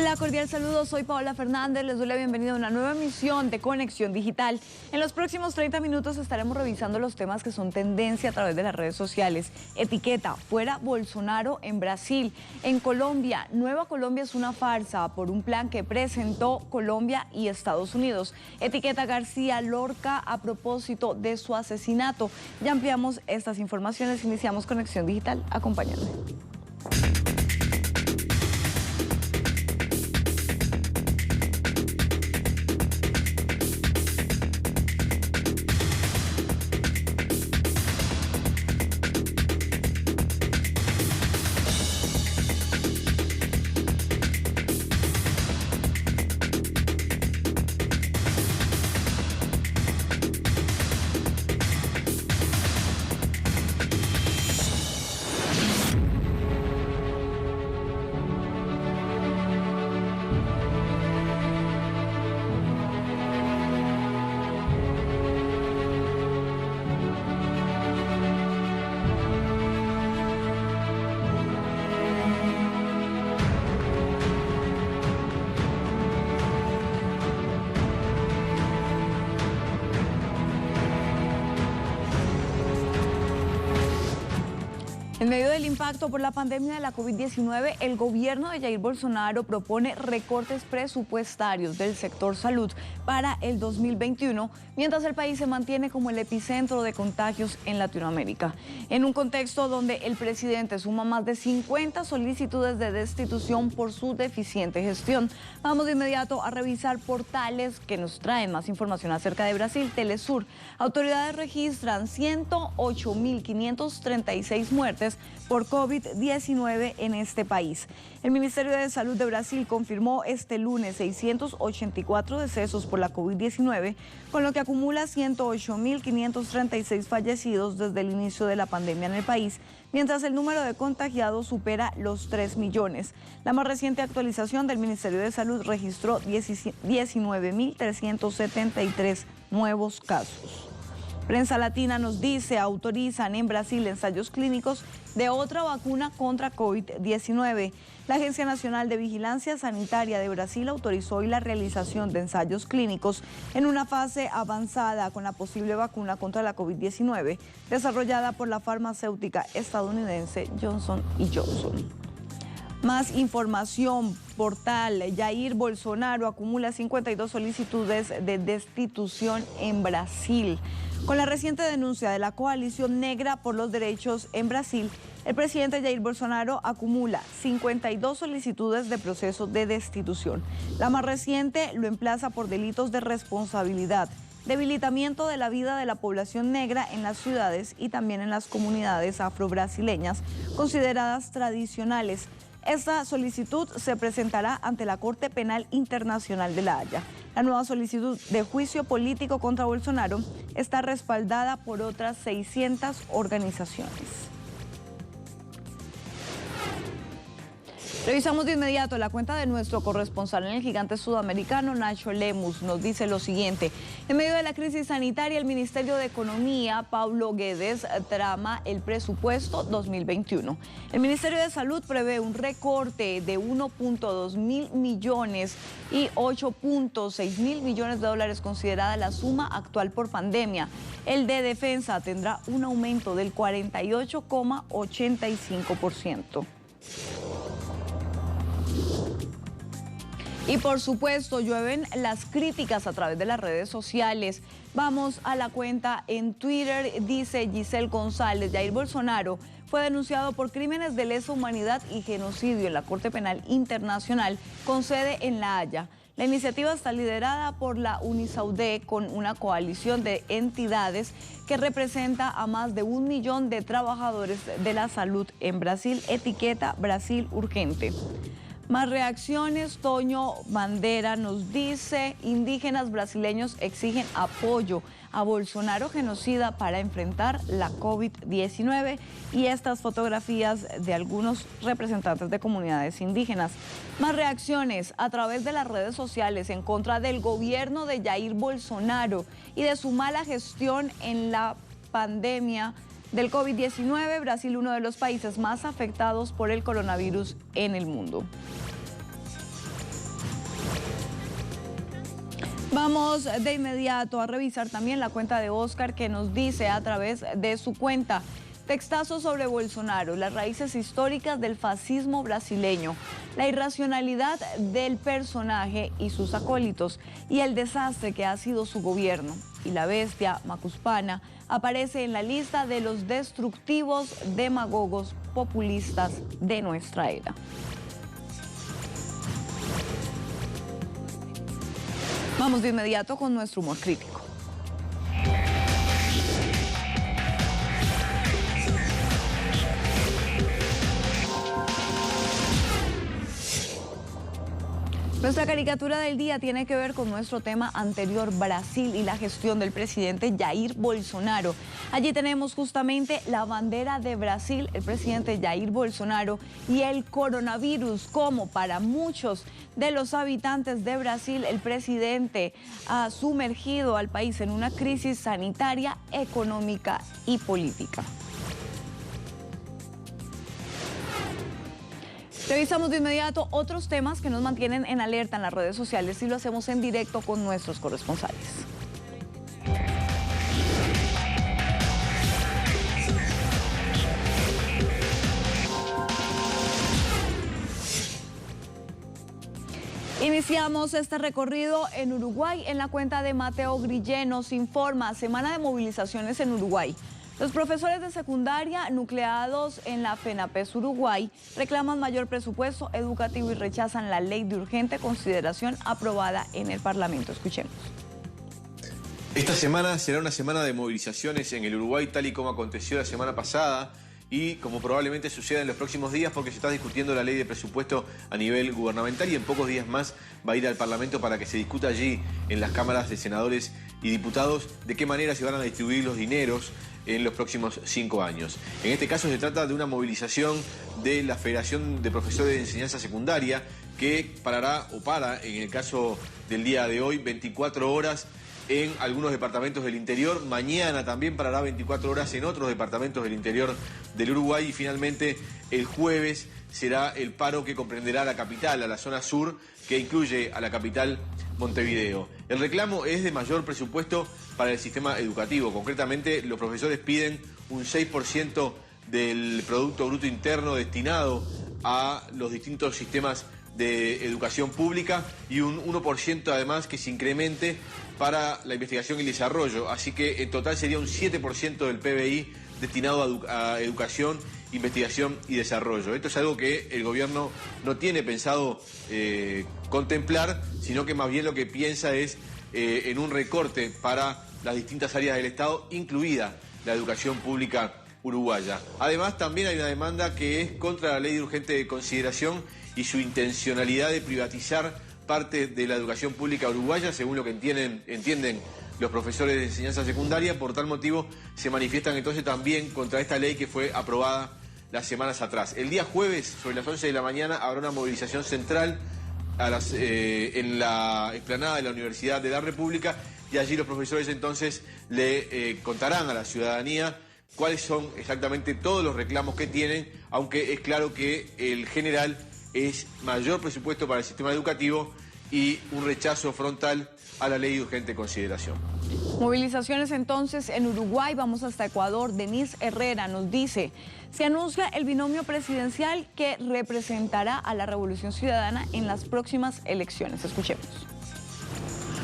Hola, cordial saludo, soy Paola Fernández, les doy la bienvenida a una nueva emisión de Conexión Digital. En los próximos 30 minutos estaremos revisando los temas que son tendencia a través de las redes sociales. Etiqueta, fuera Bolsonaro en Brasil. En Colombia, Nueva Colombia es una farsa por un plan que presentó Colombia y Estados Unidos. Etiqueta García Lorca a propósito de su asesinato. Ya ampliamos estas informaciones, iniciamos Conexión Digital, acompáñenme. En medio del impacto por la pandemia de la COVID-19, el gobierno de Jair Bolsonaro propone recortes presupuestarios del sector salud para el 2021, mientras el país se mantiene como el epicentro de contagios en Latinoamérica. En un contexto donde el presidente suma más de 50 solicitudes de destitución por su deficiente gestión. Vamos de inmediato a revisar portales que nos traen más información acerca de Brasil. Telesur. Autoridades registran 108.536 muertes por COVID-19 en este país. El Ministerio de Salud de Brasil confirmó este lunes 684 decesos por la COVID-19, con lo que acumula 108.536 fallecidos desde el inicio de la pandemia en el país, mientras el número de contagiados supera los 3 millones. La más reciente actualización del Ministerio de Salud registró 19.373 nuevos casos. Prensa Latina nos dice, autorizan en Brasil ensayos clínicos de otra vacuna contra COVID-19. La Agencia Nacional de Vigilancia Sanitaria de Brasil autorizó hoy la realización de ensayos clínicos en una fase avanzada con la posible vacuna contra la COVID-19, desarrollada por la farmacéutica estadounidense Johnson & Johnson. Más información, portal Jair Bolsonaro acumula 52 solicitudes de destitución en Brasil. Con la reciente denuncia de la Coalición Negra por los Derechos en Brasil, el presidente Jair Bolsonaro acumula 52 solicitudes de proceso de destitución. La más reciente lo emplaza por delitos de responsabilidad, debilitamiento de la vida de la población negra en las ciudades y también en las comunidades afrobrasileñas consideradas tradicionales. Esta solicitud se presentará ante la Corte Penal Internacional de La Haya. La nueva solicitud de juicio político contra Bolsonaro está respaldada por otras 600 organizaciones. Revisamos de inmediato la cuenta de nuestro corresponsal en el gigante sudamericano, Nacho Lemus. Nos dice lo siguiente: en medio de la crisis sanitaria, el Ministerio de Economía, Paulo Guedes, trama el presupuesto 2021. El Ministerio de Salud prevé un recorte de 1.2 mil millones y 8.6 mil millones de dólares, considerada la suma actual por pandemia. El de Defensa tendrá un aumento del 48,85%. Y por supuesto, llueven las críticas a través de las redes sociales. Vamos a la cuenta en Twitter, dice Giselle González: Jair Bolsonaro fue denunciado por crímenes de lesa humanidad y genocidio en la Corte Penal Internacional con sede en La Haya. La iniciativa está liderada por la Unisaude, con una coalición de entidades que representa a más de 1 millón de trabajadores de la salud en Brasil. Etiqueta Brasil urgente. Más reacciones. Toño Bandera nos dice: indígenas brasileños exigen apoyo a Bolsonaro genocida para enfrentar la COVID-19, y estas fotografías de algunos representantes de comunidades indígenas. Más reacciones a través de las redes sociales en contra del gobierno de Jair Bolsonaro y de su mala gestión en la pandemia del COVID-19, Brasil, uno de los países más afectados por el coronavirus en el mundo. Vamos de inmediato a revisar también la cuenta de Oscar, que nos dice a través de su cuenta: textazo sobre Bolsonaro, las raíces históricas del fascismo brasileño, la irracionalidad del personaje y sus acólitos y el desastre que ha sido su gobierno. Y la bestia macuspana aparece en la lista de los destructivos demagogos populistas de nuestra era. Vamos de inmediato con nuestro humor crítico. Nuestra caricatura del día tiene que ver con nuestro tema anterior, Brasil y la gestión del presidente Jair Bolsonaro. Allí tenemos justamente la bandera de Brasil, el presidente Jair Bolsonaro, y el coronavirus. Como para muchos de los habitantes de Brasil, el presidente ha sumergido al país en una crisis sanitaria, económica y política. Revisamos de inmediato otros temas que nos mantienen en alerta en las redes sociales y lo hacemos en directo con nuestros corresponsales. Iniciamos este recorrido en Uruguay. En la cuenta de Mateo Grillén nos informa: semana de movilizaciones en Uruguay. Los profesores de secundaria nucleados en la FENAPES Uruguay reclaman mayor presupuesto educativo y rechazan la ley de urgente consideración aprobada en el Parlamento. Escuchemos. Esta semana será una semana de movilizaciones en el Uruguay, tal y como aconteció la semana pasada y como probablemente suceda en los próximos días, porque se está discutiendo la ley de presupuesto a nivel gubernamental y en pocos días más va a ir al Parlamento para que se discuta allí en las cámaras de senadores y diputados de qué manera se van a distribuir los dineros en los próximos 5 años. En este caso se trata de una movilización de la Federación de Profesores de Enseñanza Secundaria que parará o para, en el caso del día de hoy, 24 horas en algunos departamentos del interior. Mañana también parará 24 horas en otros departamentos del interior del Uruguay y finalmente el jueves será el paro que comprenderá la capital, a la zona sur, que incluye a la capital Montevideo. El reclamo es de mayor presupuesto para el sistema educativo. Concretamente, los profesores piden un 6% del Producto Bruto Interno destinado a los distintos sistemas de educación pública y un 1% además que se incremente para la investigación y el desarrollo. Así que en total sería un 7% del PBI destinado a educación, investigación y desarrollo. Esto es algo que el gobierno no tiene pensado contemplar, sino que más bien lo que piensa es en un recorte para las distintas áreas del Estado, incluida la educación pública uruguaya. Además, también hay una demanda que es contra la ley de urgente consideración y su intencionalidad de privatizar parte de la educación pública uruguaya, según lo que entienden los profesores de enseñanza secundaria. Por tal motivo, se manifiestan entonces también contra esta ley que fue aprobada las semanas atrás. El día jueves, sobre las 11 de la mañana, habrá una movilización central en la explanada de la Universidad de la República y allí los profesores entonces le contarán a la ciudadanía cuáles son exactamente todos los reclamos que tienen, aunque es claro que el general es mayor presupuesto para el sistema educativo y un rechazo frontal a la ley de urgente consideración. Movilizaciones entonces en Uruguay. Vamos hasta Ecuador. Denise Herrera nos dice: se anuncia el binomio presidencial que representará a la Revolución Ciudadana en las próximas elecciones. Escuchemos.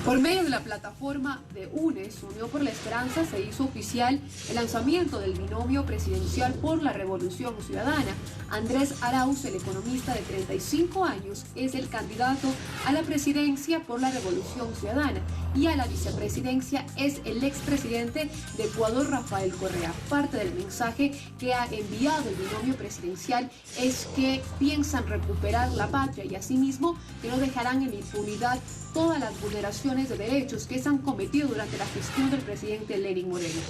Por medio de la plataforma de UNES, Unión por la Esperanza, se hizo oficial el lanzamiento del binomio presidencial por la Revolución Ciudadana. Andrés Arauz, el economista de 35 años, es el candidato a la presidencia por la Revolución Ciudadana y a la vicepresidencia es el expresidente de Ecuador, Rafael Correa. Parte del mensaje que ha enviado el binomio presidencial es que piensan recuperar la patria y asimismo que no dejarán en impunidad todas las vulneraciones de derechos que se han cometido durante la gestión del presidente Lenín Moreno.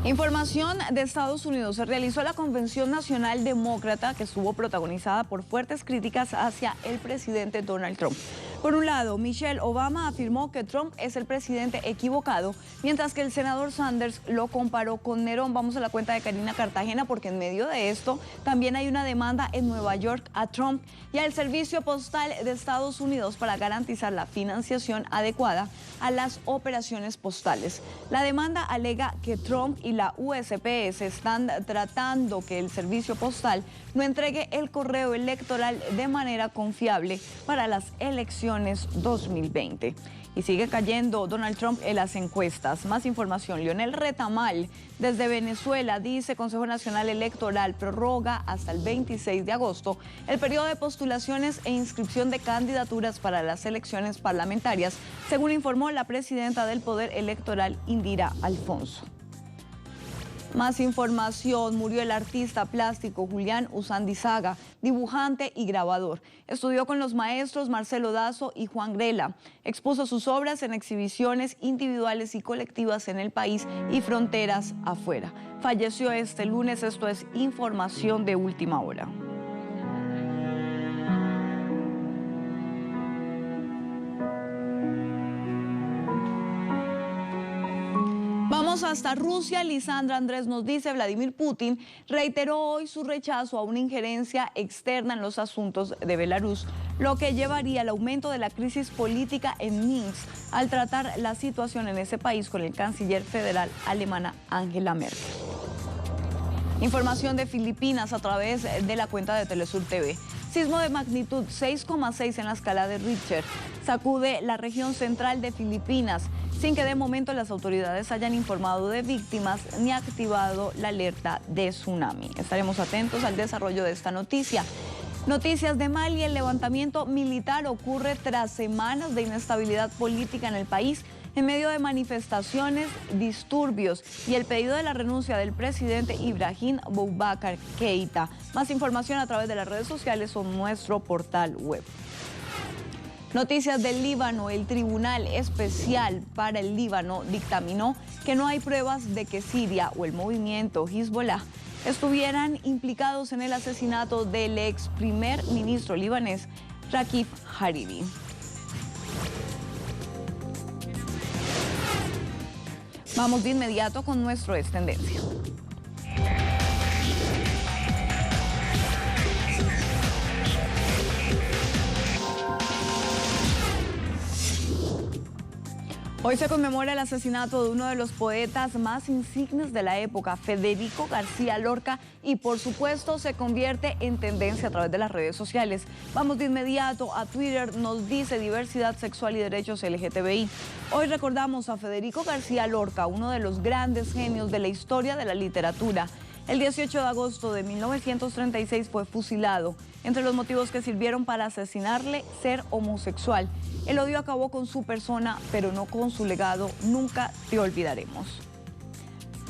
Información de Estados Unidos. Se realizó la Convención Nacional Demócrata, que estuvo protagonizada por fuertes críticas hacia el presidente Donald Trump. Por un lado, Michelle Obama afirmó que Trump es el presidente equivocado, mientras que el senador Sanders lo comparó con Nerón. Vamos a la cuenta de Karina Cartagena, porque en medio de esto también hay una demanda en Nueva York a Trump y al Servicio Postal de Estados Unidos para garantizar la financiación adecuada a las operaciones postales. La demanda alega que Trump y la USPS están tratando que el servicio postal no entregue el correo electoral de manera confiable para las elecciones 2020. Y sigue cayendo Donald Trump en las encuestas. Más información, Leonel Retamal, desde Venezuela, dice: Consejo Nacional Electoral prorroga hasta el 26 de agosto el periodo de postulaciones e inscripción de candidaturas para las elecciones parlamentarias, según informó la presidenta del Poder Electoral, Indira Alfonso. Más información, murió el artista plástico Julián Usandizaga, dibujante y grabador. Estudió con los maestros Marcelo Dazo y Juan Grela. Expuso sus obras en exhibiciones individuales y colectivas en el país y fronteras afuera. Falleció este lunes, esto es información de última hora. Vamos hasta Rusia. Lisandra Andrés nos dice: Vladimir Putin reiteró hoy su rechazo a una injerencia externa en los asuntos de Belarus, lo que llevaría al aumento de la crisis política en Minsk al tratar la situación en ese país con el canciller federal alemana Angela Merkel. Información de Filipinas a través de la cuenta de Telesur TV. Sismo de magnitud 6,6 en la escala de Richter sacude la región central de Filipinas, sin que de momento las autoridades hayan informado de víctimas ni activado la alerta de tsunami. Estaremos atentos al desarrollo de esta noticia. Noticias de Mali: el levantamiento militar ocurre tras semanas de inestabilidad política en el país, en medio de manifestaciones, disturbios y el pedido de la renuncia del presidente Ibrahim Boubacar Keïta. Más información a través de las redes sociales o nuestro portal web. Noticias del Líbano: el Tribunal Especial para el Líbano dictaminó que no hay pruebas de que Siria o el movimiento Hezbollah estuvieran implicados en el asesinato del ex primer ministro libanés Raif Hariri. Vamos de inmediato con nuestro Es Tendencia. Hoy se conmemora el asesinato de uno de los poetas más insignes de la época, Federico García Lorca, y por supuesto se convierte en tendencia a través de las redes sociales. Vamos de inmediato a Twitter, nos dice Diversidad Sexual y Derechos LGTBI. Hoy recordamos a Federico García Lorca, uno de los grandes genios de la historia de la literatura. El 18 de agosto de 1936 fue fusilado. Entre los motivos que sirvieron para asesinarle, ser homosexual. El odio acabó con su persona, pero no con su legado. Nunca te olvidaremos.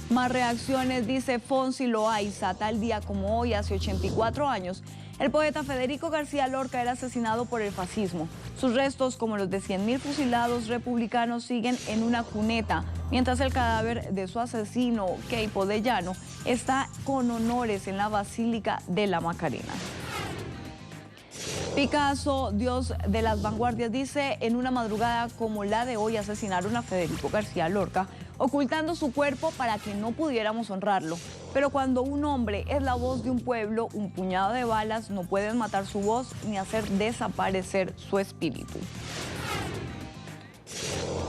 Más reacciones, dice Fonsi Loaiza. Tal día como hoy, hace 84 años, el poeta Federico García Lorca era asesinado por el fascismo. Sus restos, como los de 100.000 fusilados republicanos, siguen en una cuneta, mientras el cadáver de su asesino, Queipo de Llano, está con honores en la Basílica de la Macarena. Picasso, dios de las vanguardias, dice: en una madrugada como la de hoy asesinaron a Federico García Lorca, ocultando su cuerpo para que no pudiéramos honrarlo. Pero cuando un hombre es la voz de un pueblo, un puñado de balas no pueden matar su voz ni hacer desaparecer su espíritu.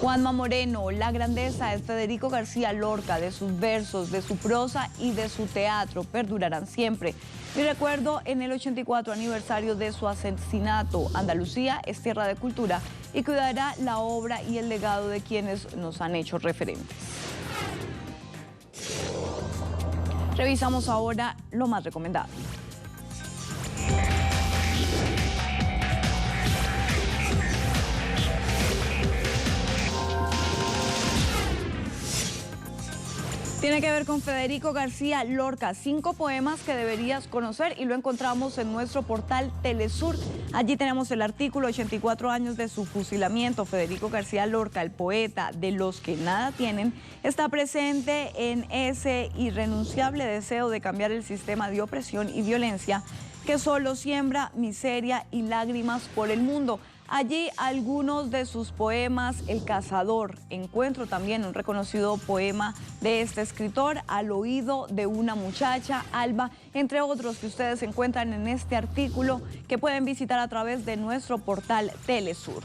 Juanma Moreno: la grandeza de Federico García Lorca, de sus versos, de su prosa y de su teatro perdurarán siempre. Mi recuerdo en el 84 aniversario de su asesinato. Andalucía es tierra de cultura y cuidará la obra y el legado de quienes nos han hecho referentes. Revisamos ahora lo más recomendado. Tiene que ver con Federico García Lorca, 5 poemas que deberías conocer, y lo encontramos en nuestro portal Telesur. Allí tenemos el artículo 84 años de su fusilamiento. Federico García Lorca, el poeta de los que nada tienen, está presente en ese irrenunciable deseo de cambiar el sistema de opresión y violencia que solo siembra miseria y lágrimas por el mundo. Allí algunos de sus poemas, El Cazador, encuentro también un reconocido poema de este escritor, Al oído de una muchacha, Alba, entre otros que ustedes encuentran en este artículo que pueden visitar a través de nuestro portal Telesur.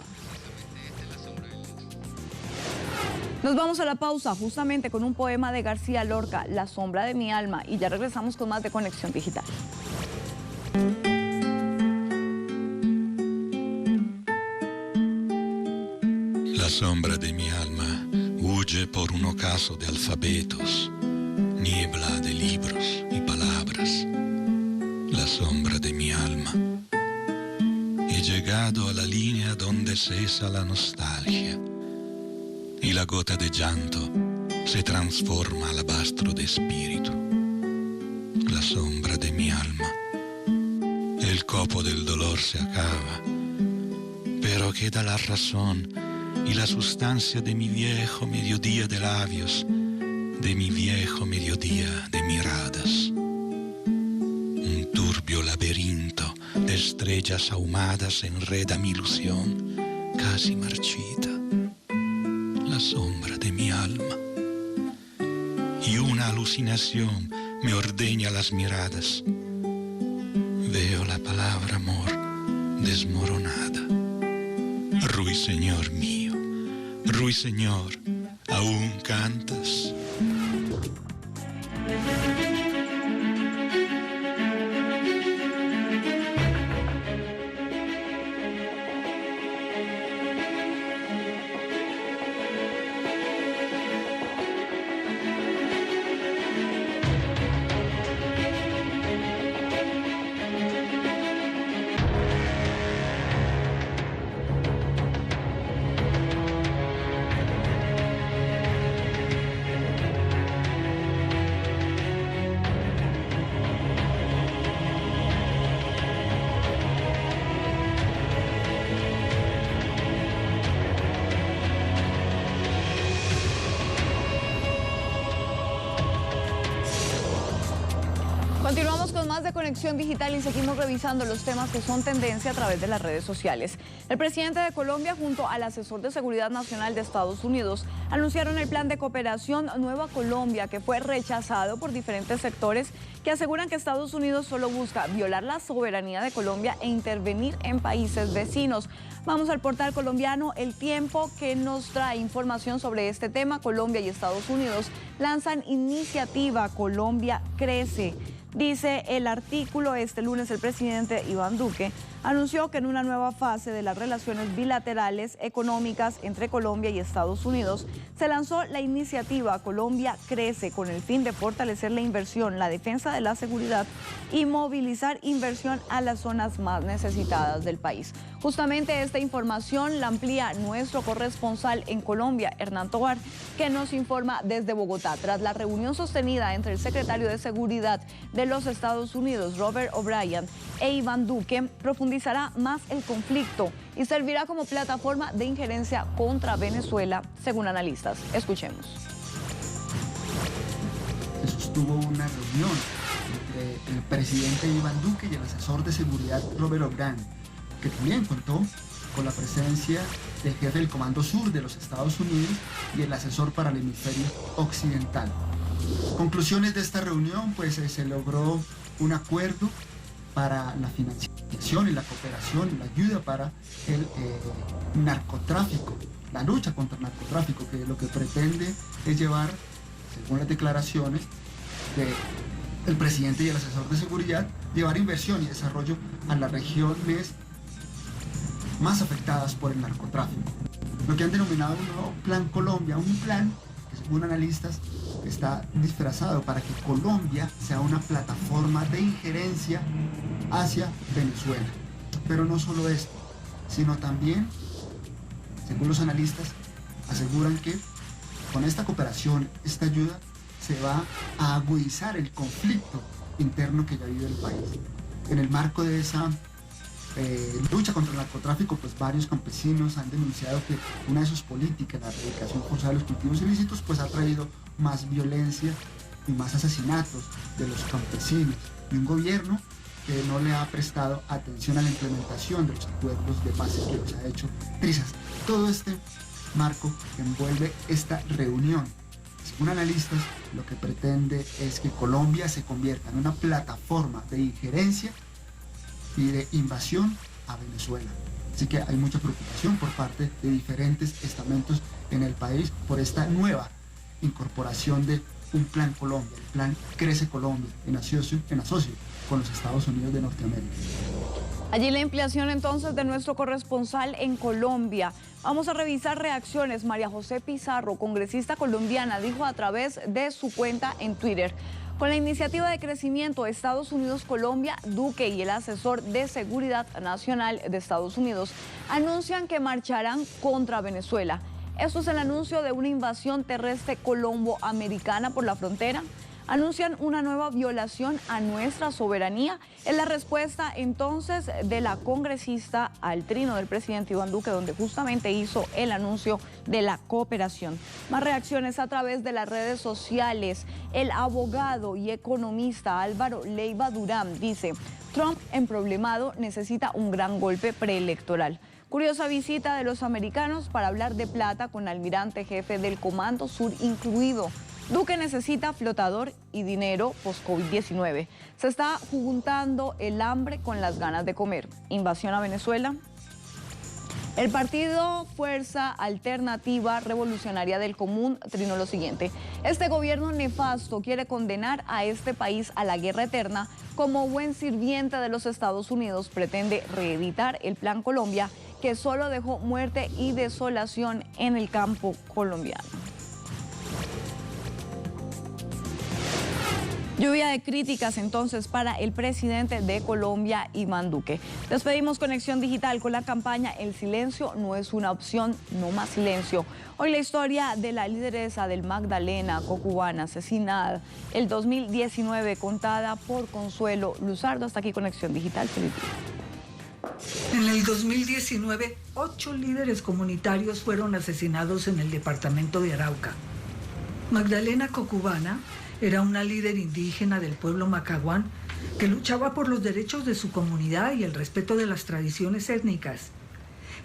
Nos vamos a la pausa justamente con un poema de García Lorca, La sombra de mi alma, y ya regresamos con más de Conexión Digital. La sombra de mi alma huye por un ocaso de alfabetos, niebla de libros y palabras. La sombra de mi alma. He llegado a la línea donde cesa la nostalgia y la gota de llanto se transforma al alabastro de espíritu. La sombra de mi alma. El copo del dolor se acaba, pero queda la razón y la sustancia de mi viejo mediodía de labios, de mi viejo mediodía de miradas. Un turbio laberinto de estrellas ahumadas enreda mi ilusión casi marchita, la sombra de mi alma. Y una alucinación me ordeña las miradas. Veo la palabra amor desmoronada. Ruiseñor mío, ruiseñor, ¿aún cantas? Continuamos con más de Conexión Digital y seguimos revisando los temas que son tendencia a través de las redes sociales. El presidente de Colombia junto al asesor de Seguridad Nacional de Estados Unidos anunciaron el plan de cooperación Nueva Colombia, que fue rechazado por diferentes sectores que aseguran que Estados Unidos solo busca violar la soberanía de Colombia e intervenir en países vecinos. Vamos al portal colombiano El Tiempo, que nos trae información sobre este tema. Colombia y Estados Unidos lanzan iniciativa Colombia Crece. Dice el artículo, este lunes el presidente Iván Duque anunció que en una nueva fase de las relaciones bilaterales económicas entre Colombia y Estados Unidos se lanzó la iniciativa Colombia Crece con el fin de fortalecer la inversión, la defensa de la seguridad y movilizar inversión a las zonas más necesitadas del país. Justamente esta información la amplía nuestro corresponsal en Colombia, Hernán Tovar, que nos informa desde Bogotá. Tras la reunión sostenida entre el secretario de Seguridad de los Estados Unidos, Robert O'Brien, e Iván Duque, profundizará más el conflicto y servirá como plataforma de injerencia contra Venezuela, según analistas. Escuchemos. Se sostuvo una reunión entre el presidente Iván Duque y el asesor de seguridad Robert O'Brien, que también contó con la presencia del jefe del Comando Sur de los Estados Unidos y el asesor para el hemisferio occidental. Conclusiones de esta reunión, pues se logró un acuerdo para la financiación y la cooperación y la ayuda para el narcotráfico, la lucha contra el narcotráfico, que lo que pretende es llevar, según las declaraciones del presidente y el asesor de seguridad, llevar inversión y desarrollo a las regiones más afectadas por el narcotráfico. Lo que han denominado un nuevo Plan Colombia, un plan que según analistas está disfrazado para que Colombia sea una plataforma de injerencia hacia Venezuela. Pero no solo esto, sino también, según los analistas, aseguran que con esta cooperación, esta ayuda, se va a agudizar el conflicto interno que ya vive el país. En el marco de esa lucha contra el narcotráfico, pues varios campesinos han denunciado que una de sus políticas, la erradicación forzada de los cultivos ilícitos, pues ha traído más violencia y más asesinatos de los campesinos, y un gobierno que no le ha prestado atención a la implementación de los acuerdos de paz que los ha hecho trizas. Todo este marco envuelve esta reunión. Según analistas, lo que pretende es que Colombia se convierta en una plataforma de injerencia y de invasión a Venezuela. Así que hay mucha preocupación por parte de diferentes estamentos en el país por esta nueva incorporación de un Plan Colombia, el Plan Crece Colombia, en asocio con los Estados Unidos de Norteamérica. Allí la ampliación entonces de nuestro corresponsal en Colombia. Vamos a revisar reacciones. María José Pizarro, congresista colombiana, dijo a través de su cuenta en Twitter: con la iniciativa de crecimiento Estados Unidos-Colombia, Duque y el asesor de Seguridad Nacional de Estados Unidos anuncian que marcharán contra Venezuela. Esto es el anuncio de una invasión terrestre colombo-americana por la frontera. Anuncian una nueva violación a nuestra soberanía. Es la respuesta entonces de la congresista al trino del presidente Iván Duque, donde justamente hizo el anuncio de la cooperación. Más reacciones a través de las redes sociales. El abogado y economista Álvaro Leiva Durán dice: Trump, emproblemado, necesita un gran golpe preelectoral. Curiosa visita de los americanos para hablar de plata con almirante jefe del Comando Sur incluido. Duque necesita flotador y dinero post-COVID-19. Se está juntando el hambre con las ganas de comer. Invasión a Venezuela. El partido Fuerza Alternativa Revolucionaria del Común trinó lo siguiente: este gobierno nefasto quiere condenar a este país a la guerra eterna. Como buen sirviente de los Estados Unidos, pretende reeditar el Plan Colombia, que solo dejó muerte y desolación en el campo colombiano. Lluvia de críticas entonces para el presidente de Colombia, Iván Duque. Despedimos Conexión Digital con la campaña El silencio no es una opción, no más silencio. Hoy la historia de la lideresa del Magdalena Cocubana, asesinada el 2019, contada por Consuelo Luzardo. Hasta aquí Conexión Digital. Feliz día. En el 2019, 8 líderes comunitarios fueron asesinados en el departamento de Arauca. Magdalena Cocubana era una líder indígena del pueblo Macaguán que luchaba por los derechos de su comunidad y el respeto de las tradiciones étnicas.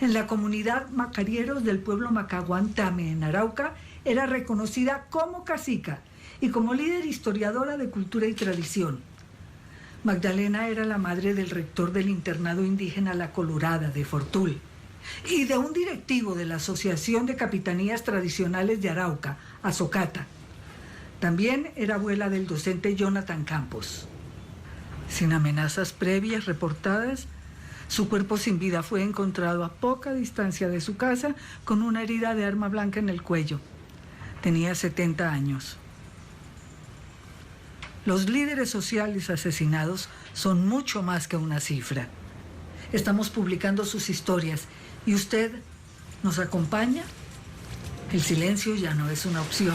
En la comunidad Macarieros del pueblo Macaguán Tame, en Arauca, era reconocida como cacica y como líder historiadora de cultura y tradición. Magdalena era la madre del rector del internado indígena La Colorada de Fortul y de un directivo de la Asociación de Capitanías Tradicionales de Arauca, Azocata. También era abuela del docente Jonathan Campos. Sin amenazas previas reportadas, su cuerpo sin vida fue encontrado a poca distancia de su casa con una herida de arma blanca en el cuello. Tenía 70 años. Los líderes sociales asesinados son mucho más que una cifra. Estamos publicando sus historias y usted nos acompaña. El silencio ya no es una opción.